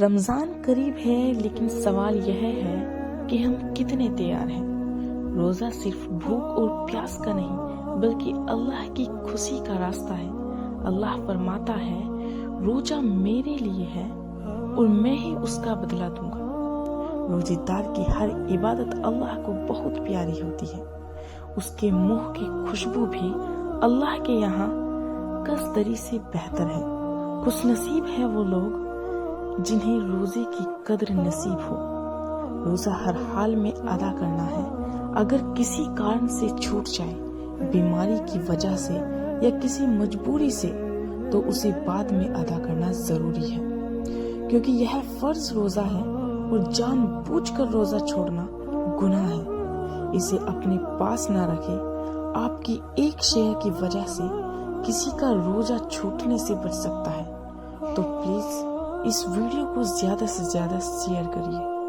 رمضان قریب ہے لیکن سوال یہ ہے کہ ہم کتنے تیار ہیں۔ روزہ صرف بھوک اور پیاس کا نہیں بلکہ اللہ کی خوشی کا راستہ ہے۔ اللہ فرماتا ہے روزہ میرے لیے ہے اور میں ہی اس کا بدلہ دوں گا۔ روزے دار کی ہر عبادت اللہ کو بہت پیاری ہوتی ہے۔ اس کے منہ کی خوشبو بھی اللہ کے یہاں کسدری سے بہتر ہے۔ خوش نصیب ہے وہ لوگ جنہیں روزے کی قدر نصیب ہو۔ روزہ ہر حال میں ادا کرنا ہے۔ اگر کسی کارن سے چھوٹ جائے، بیماری کی وجہ سے یا کسی مجبوری سے، تو اسے بعد میں ادا کرنا ضروری ہے، کیونکہ یہ فرض روزہ ہے اور جان بوجھ کر روزہ چھوڑنا گناہ ہے۔ اسے اپنے پاس نہ رکھے۔ آپ کی ایک شیئر کی وجہ سے کسی کا روزہ چھوٹنے سے بچ سکتا ہے، تو پلیز اس ویڈیو کو زیادہ سے زیادہ شیئر کریے۔